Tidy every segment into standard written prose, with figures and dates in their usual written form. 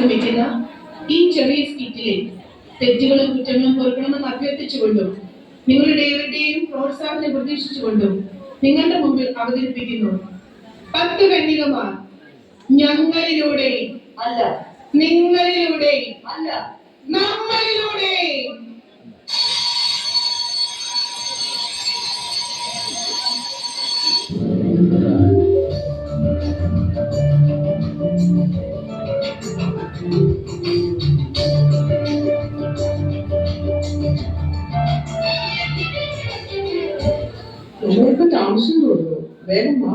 ശ്രമിക്കുന്ന ഈ ചെറിയ സ്കിറ്റിലെ തെറ്റുകളും കുറ്റങ്ങളും പൊറുക്കണമെന്ന് അഭ്യർത്ഥിച്ചുകൊണ്ടും നിങ്ങളുടെ ഏവരുടെയും പ്രോത്സാഹനം പ്രതീക്ഷിച്ചുകൊണ്ടും നിങ്ങളുടെ മുമ്പിൽ അവതരിപ്പിക്കുന്നു 10 കന്യകമാർ ഞങ്ങളിലൂടെ അല്ല, നിങ്ങളിലൂടെ അല്ല, നമ്മളിലൂടെ. നമ്മളിപ്പോ താമസം തോന്നുന്നു. വേഗം വാ.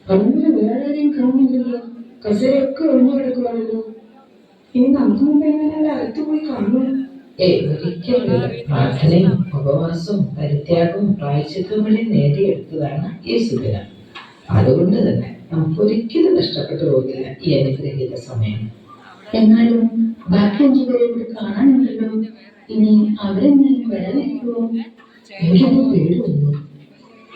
അങ്ങനെ വേറെ ആരെയും കാണുന്നില്ലല്ലോ. കസേരയൊക്കെ ഒഴിഞ്ഞു കിടക്കുവാണല്ലോ. ഇനി നമുക്ക് മുമ്പ് എങ്ങനെ അകത്ത് പോയി കാണും? ഒരിക്കലും പ്രാർത്ഥനയും ഉപവാസവും പരിത്യാഗവും പ്രായശ്ചിത്തങ്ങളും നേടിയെടുത്തതാണ് ഈ സുദിനം. അതുകൊണ്ട് തന്നെ നമുക്കൊരിക്കലും നഷ്ടപ്പെട്ടു പോകില്ല ഈ അനുഗ്രഹീത സമയം. എന്നാലും ബാക്കി 5 പേരെ ഇവിടെ കാണാനുണ്ടല്ലോ. ഇനി അവരെന്നെ വരാനിരിക്കുമോ? എനിക്കത് പേടി തോന്നുന്നു.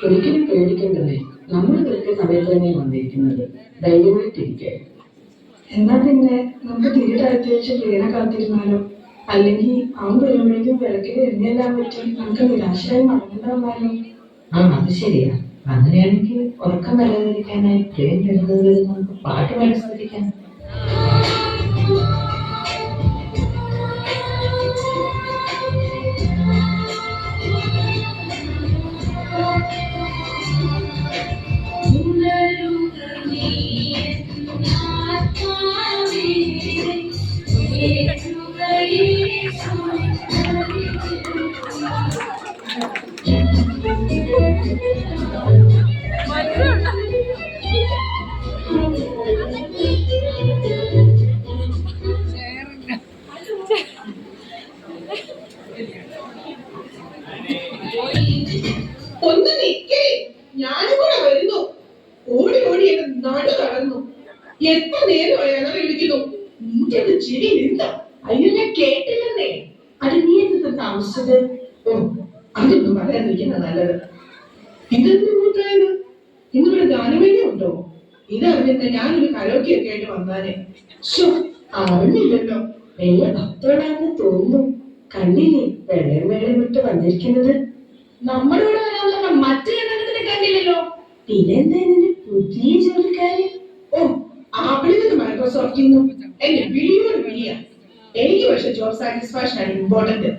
ഒരിക്കലും പേടിക്കണ്ടേ. നമ്മൾ കൃത്യ സമയത്ത് തന്നെ വന്നിരിക്കുന്നത്. ധൈര്യമായിട്ടിരിക്കെ. എന്നാ പിന്നെ നമുക്ക് തിരികെ വെച്ച് പ്രിയനെ കാത്തിരുന്നാലോ? അല്ലെങ്കിൽ അവൻ വരുമ്പോഴേക്കും വിളക്കിൽ എറിഞ്ഞെല്ലാം പറ്റി നമുക്ക് നിരാശയായി മടങ്ങുന്നതാണല്ലോ. അത് ശരിയാ. അങ്ങനെയാണെങ്കിൽ ഉറക്കം വരാതിരിക്കാനായി പ്രിയം വരുന്നതിൽ നമുക്ക് പാട്ട് മത്സരിക്കാം. ഒന്ന് നിൽക്കേ, ഞാനും കൂടെ വരുന്നു. ഓടി ഓടി എന്റെ നടു കടന്നു. എത്ര നേരമായാണ് വിളിക്കുന്നു. നിന്റെ ചിരി എന്താ? അയ്യോ, ഞാൻ കേട്ടില്ലെന്നേ. അത് നീ എന്ത് താമസിച്ചത്? അതൊന്നും പറയാതിരിക്കുന്ന നല്ലത്. ഇതെന്ത് കൂട്ടായത്? ഇന്നിവിടെ ഗാനമേള ഉണ്ടോ? ഇതറിഞ്ഞിട്ട് ഞാനൊരു കരോക്കെ ഒക്കെ ആയിട്ട് വന്നാനെ. അറിഞ്ഞില്ലല്ലോ. വലിയ ഭക്തോടാന്ന് തോന്നുന്നു. കണ്ടില്ലേ വെള്ളയും വെള്ളം വിട്ട് വന്നിരിക്കുന്നത്? നമ്മുടെ കൂടെ വരാനുള്ള മറ്റു ജനത്തിന് കണ്ടില്ലല്ലോ. പിന്നെന്താ ഇതിന്റെ പുതിയ ജോലിക്കാരി? അവിടെ നിന്ന് മൈക്രോസോഫ്റ്റിൽ നിന്നും എന്നെ വിളിയോട് വിളിയ. എനിക്ക് പക്ഷെ ജോബ് സാറ്റിസ്ഫാക്ഷൻ ആണ് ഇമ്പോർട്ടന്റ്.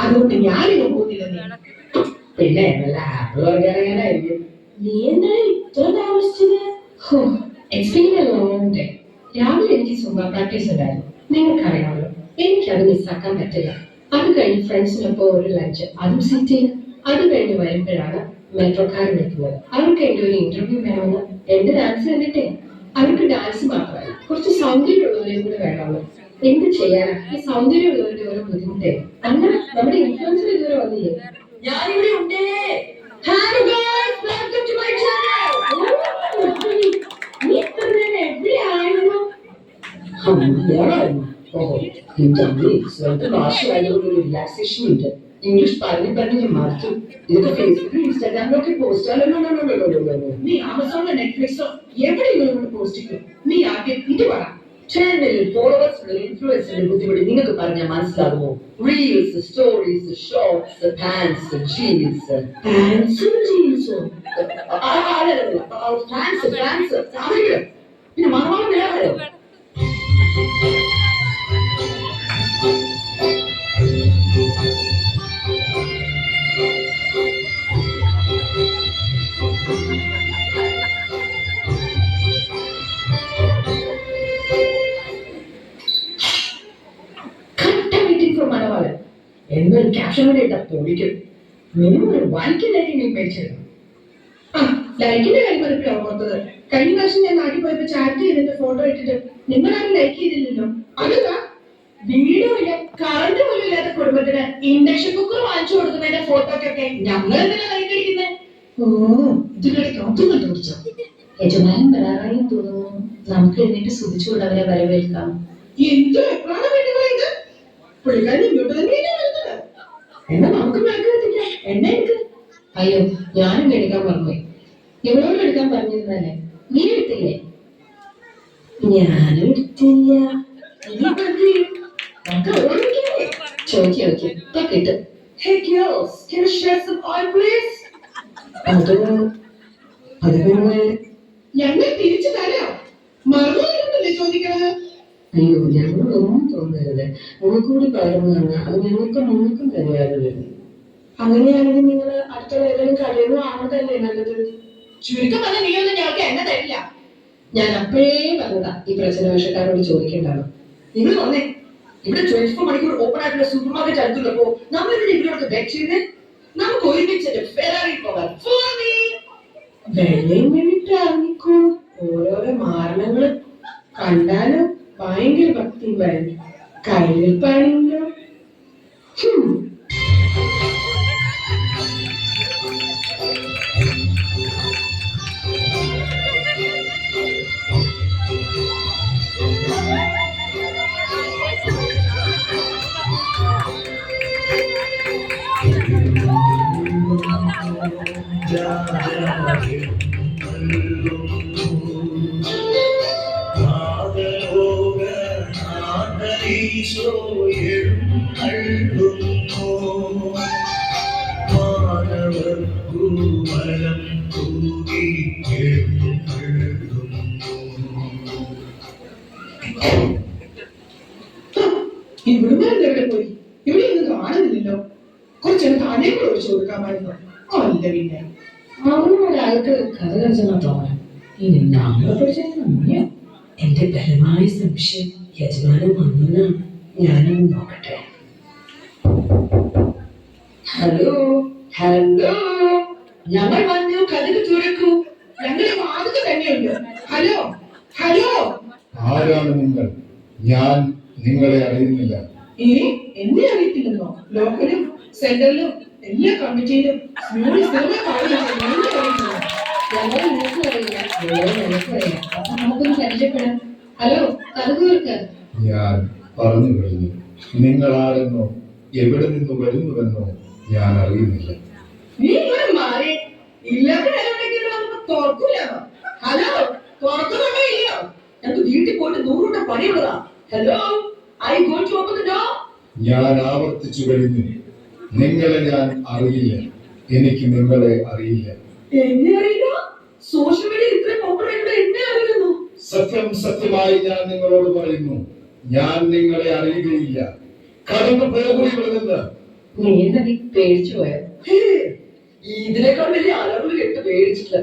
അതുകൊണ്ട് ഞാനിങ്ങ് പോകുന്നില്ല. പിന്നെ വല്ല ആപ്പിൾ പറയാനായിരിക്കും. നീ എന്താണ് ഇത്ര താമസിച്ചത്? രാവിലെ എനിക്ക് സുംബ പ്രാക്ടീസ് ഉണ്ടായിരുന്നു. നിങ്ങൾക്കറിയാമല്ലോ, എനിക്കത് മിസ്സാക്കാൻ പറ്റില്ല. അത് കഴിഞ്ഞ് ഫ്രണ്ട്സിനൊപ്പം ഒരു ലഞ്ച്, അതും സീറ്റ് ചെയ്യും. അത് കഴിഞ്ഞ് വരുമ്പോഴാണ് മെട്രോക്കാർ വിളിക്കുന്നത്. അവർക്ക് എന്റെ ഒരു ഇന്റർവ്യൂ വേണമെന്ന്. എന്റെ ഡാൻസ് കണ്ടിട്ടേ അവർക്ക് ഡാൻസ് മാത്രമല്ല കുറച്ച് സൗന്ദര്യമുള്ളവരെയും കൂടെ വേണമല്ലോ. എന്ത് ചെയ്യാനാ, ഈ സൗന്ദര്യമുള്ളവരുടെ ഓരോ ബുദ്ധിമുട്ടേ. അങ്ങനെ നമ്മുടെ ഇൻഫ്ലുവൻസർ ഇതുവരെ വന്നില്ലേ? ഞാനിവിടെ ഉണ്ടേ. നീ ഇത്ര നേരം എവിടെയായിരുന്നു? റിലാക്സേഷൻ ഉണ്ട്. ഇംഗ്ലീഷ് പറഞ്ഞു മറിച്ചു. ഇതൊക്കെ ഫേസ്ബുക്കിലും ഇൻസ്റ്റാഗ്രാമിലൊക്കെ പോസ്റ്റാലോ. നീ ആമസോണിലോ നെറ്റ്ഫ്ലിക്സോ എവിടെയെങ്കിലും പോസ്റ്റ് ചെയ്യും. നീ ആദ്യം ഇത് പറ. ചാനലിൽ ഫോളോവേഴ്സിന്റെ ഇൻഫ്ലുവൻസിന്റെ ബുദ്ധിമുട്ട് നിങ്ങൾക്ക് പറഞ്ഞാൽ മനസ്സിലാകുമോ? Reels, stories, shorts, pants, jeans. പാൻസും ജീൻസും പിന്നെ മണവാളം വേറെയോ? മണവാളൻ എന്നൊരു ക്യാപ്ഷൻ കൂടെ ഇട്ടാ തോന്നിക്കും. മിനിമം ഒരു 1K ലൈക്കിംഗ് മേടിച്ചിരുന്നു. ലൈക്കിന്റെ കാര്യം പറഞ്ഞപ്പോഴാ ഓർത്തത്. കഴിഞ്ഞ പ്രാവശ്യം ഞാൻ നാട്ടിൽ പോയപ്പോ ചാറ്റ് ചെയ്തിട്ട് ഫോട്ടോ ഇട്ടിട്ട് നിങ്ങളാരും ലൈക്ക് ചെയ്തില്ലല്ലോ. അതെന്താ? വീഡിയോ ഇല്ല, കറണ്ട് പോലും ഇല്ലാത്ത കുടുംബത്തിന് ഇൻഡക്ഷൻ കുക്കർ വാങ്ങിച്ചു കൊടുക്കുന്നതിന്റെ ഫോട്ടോക്കൊക്കെ ഞങ്ങൾ എന്തിനാ ലൈക്ക് അടിക്കുന്നത്? ഇതിനിടയ്ക്ക് അതൊന്നും ചോദിച്ചോ? യജമാനൻ വരാറായും തോന്നുന്നു. നമുക്ക് എന്നിട്ട് സുഖിച്ചുകൊണ്ടവരെ വരവേൽക്കാം. എന്ത് എപ്പോഴാണ് വീട്ടുകൾ ഇത്? പുള്ളിക്കാരൻ ഇങ്ങോട്ട് തന്നെയല്ലേ വരുന്നത്. എന്നാ നമുക്ക് മേടിക്കാം. എണ്ണ എടുക്ക്. അയ്യോ, ഞാനും എടുക്കാൻ പറഞ്ഞു. ഇവളോട് എടുക്കാൻ പറഞ്ഞിരുന്നല്ലേ, നീ എടുത്തില്ലേ? ഞാനും എടുത്തില്ല. നോക്കി ഇപ്പൊ കിട്ടും. Hey girls, can you share some oil please? അത് പിന്നെ ഞങ്ങൾ തിരിച്ചു തരാം. മറന്നുകൊണ്ടല്ലേ ചോദിക്കണത്? അയ്യോ ഞങ്ങളൊന്നും തോന്നരുത്. കൂടി പകർന്നു തന്നാൽ അത് നിങ്ങൾക്കും തന്നെയായിരുന്നു. അങ്ങനെയാണെങ്കിൽ നിങ്ങൾ അടുത്തുള്ള ഏതെങ്കിലും കടയിൽ നിന്ന് ആണതല്ലേ നല്ലത്. ചുരുക്കം പറഞ്ഞ നീയൊന്നും ഞങ്ങൾക്ക് എണ്ണ തരില്ല. ഞാൻ അപ്പോഴേ പറഞ്ഞതാ ഈ പ്രശ്നവേഷക്കാരോട് ചോദിക്കേണ്ടാണ്. നിങ്ങൾ വന്നേ. ഇവിടെ 24 മണിക്കൂർ ഓപ്പൺ ആയിട്ടുള്ള സൂപ്പർ മാർക്കറ്റ് അടുത്തുള്ളപ്പോ നമ്മൾ ഇവിടെ ഇവരോട് ബെറ്റ് ചെയ്തേ. നമുക്ക് ഒരുമിച്ചിട്ട് ഫെറാറി പോകാം. വെള്ളയും വേണ്ടിട്ട് ഇറങ്ങിക്കോ. ഓരോരോ മാരണങ്ങള് കണ്ടാലോ ഭയങ്കര ഭക്തി വരും. കയ്യിലിപ്പാണെങ്കിലോ ഇവിടുന്ന് എവിടെ പോയി? ഇവിടെ ഒന്നും കാണുന്നില്ലല്ലോ. കുറച്ചൊന്ന് താനേ കൂടെ ഒഴിച്ചു കൊടുക്കാമായിരുന്നു. അല്ല പിന്നെ ഒരാൾക്ക് കഥ കഴിച്ചെന്നാ തോന്നാം. ഇനി നമ്മളെ പിടിച്ചോ. എന്റെ ബലമായ സംശയം യജമാനൻ വന്നെന്നാണ്. ഞാനൊന്ന് നോക്കട്ടെ. ഹലോ ഹലോ, ഞങ്ങൾ വന്നു, കഥക് തുറക്കൂ. ഞങ്ങളുടെ വാതിൽ തന്നെയുണ്ട്. ഹലോ ഹലോ, ആരാണ് നിങ്ങൾ? ഞാൻ നിങ്ങളെ അറിയുന്നില്ല. എന്നെ അറിയത്തില്ലെന്നോ? ലോക്കലും സെന്ററിലും എല്ലാ കമ്മിറ്റിയിലും ഞങ്ങൾ നിനക്കും അറിയില്ല, ഞങ്ങൾക്കും അറിയാം. അപ്പൊ നമുക്കൊന്ന് പരിചയപ്പെടാം. ഹലോ കഥകൾക്ക് ഞാൻ പറഞ്ഞു കഴിഞ്ഞു. നിങ്ങൾ ആരെന്നോ എവിടെ നിന്ന് വരുന്നുവെന്നോ ഞാൻ അറിയുന്നില്ല. നീ ഇവിടെ മാറി ഇല്ലാത്ത തുറക്കൂല. ഹലോ, തുറക്കുന്നുണ്ടോ ഇല്ലയോ? ഞങ്ങൾക്ക് വീട്ടിൽ പോയിട്ട് 100 വട്ടം പണിയുള്ളതാ. Hello, I go to open the door. ഞാൻ ആവർത്തിച്ചു കഴിഞ്ഞു. നിങ്ങളെ ഞാൻ അറിയില്ല. എനിക്ക് നിങ്ങളെ അറിയില്ല. എന്നെ അറിയില്ല? സോഷ്യൽ മീഡിയ ഇത്രയും ഓപ്പൺ ആയിട്ട് എന്നെ അറിയുന്നു. സത്യമായി ഞാൻ നിങ്ങളോട് പറയുന്നു, ഞാൻ നിങ്ങളെ അറിയുകയില്ല. കടന്നു പോകൂ ഇവിടെ നിന്ന്. നീ എന്തി പേടിച്ചു പോയോ? ഇതിനേക്കാൾ വലിയ അലവുകൾ കേട്ട് പേടിച്ചിട്ടില്ല.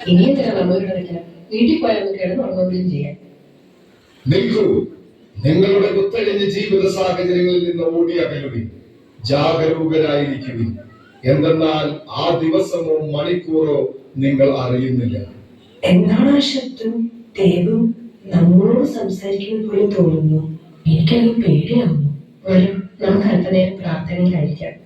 ഇനി എന്തിനാ നമ്മളോട് കളിക്കാൻ? വീട്ടിൽ പോയാൽ കിടന്നുറങ്ങുകയും ചെയ്യാം. നിൽക്കൂ. നിങ്ങളുടെ കുത്തഴിഞ്ഞ ജീവിത സാഹചര്യങ്ങളിൽ നിന്ന് ഓടി അകലുവിൻ. ജാഗരൂകരായിരിക്കുവിൻ. എന്തെന്നാൽ ആ ദിവസമോ മണിക്കൂറോ നിങ്ങൾ അറിയുന്നില്ല. എന്താണ് ആ ശബ്ദം? ദേവും നമ്മളോട് സംസാരിക്കുന്നത് പോലെ തോന്നുന്നു. എനിക്കത് പേടിയാവുന്നു. വരും, നമുക്ക് അല്പനേരം പ്രാർത്ഥനയിലായിരിക്കാം.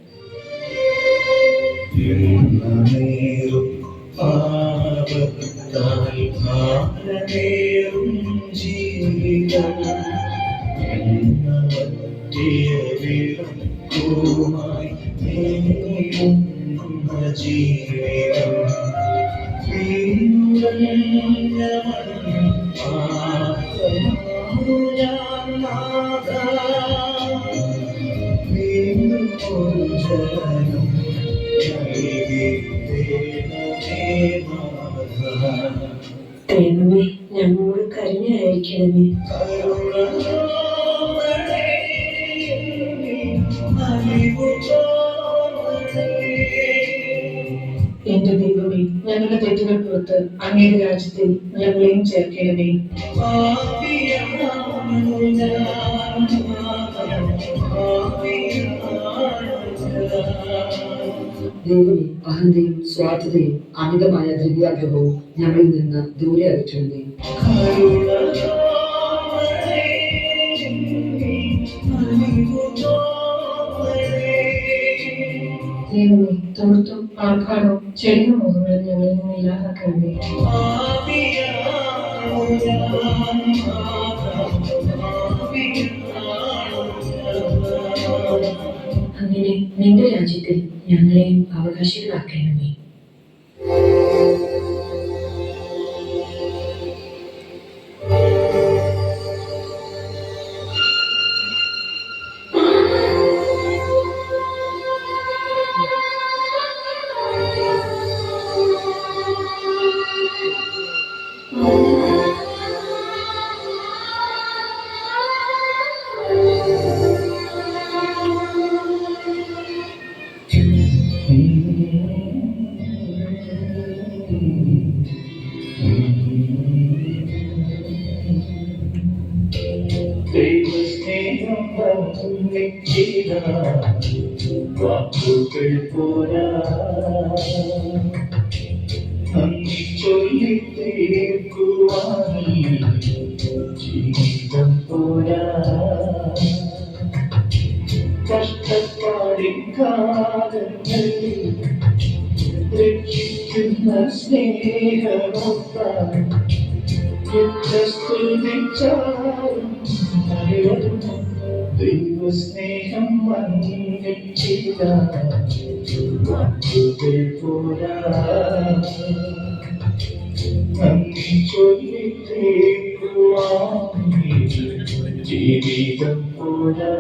ദൈവമേ, ഞങ്ങളോട് കരുണയായിരിക്കണമേ. എന്റെ ദൈവമേ, ഞങ്ങളുടെ തെറ്റുകൾ പുറത്ത് അങ്ങയുടെ രാജ്യത്തിൽ ഞങ്ങളെയും ചേർക്കണമേ. ദൈവമേ, അഹന്തയും സ്വാർത്ഥതയും അമിതമായ ദ്രവ്യാഗ്രഹവും ഞങ്ങളിൽ നിന്ന് ദൂരെ അകറ്റണമേ. ദൈവമേ, തോർത്തും ആർക്കാണോ ചെറിയ മോഹങ്ങൾ ഞങ്ങളിൽ നിന്ന് ഇല്ലാതാക്കണമേ. അങ്ങനെ നിന്റെ രാജ്യത്തിൽ ഞങ്ങളെയും അവകാശികളാക്കണമേ. ദൈവസ്നേഹം വർണ്ണിച്ചില്ല വാക്കുകൾ പോരാ നന്ദി ചൊല്ലി തീർക്കുവാൻ ജീവിതം പോരാ കഷ്ടപ്പാടിൻ കാലങ്ങളിൽ രക്ഷിക്കുന്ന സ്നേഹമൊത്താൻ എത്ര സ്തുതിച്ചാലും മതിവരുന്നു ദൈവസ്നേഹം വന്നിട്ടില്ല വാക്കുകൾ പോരാ നന്ദി ചൊല്ലി തീർക്കുവാൻ ജീവിതം പോരാ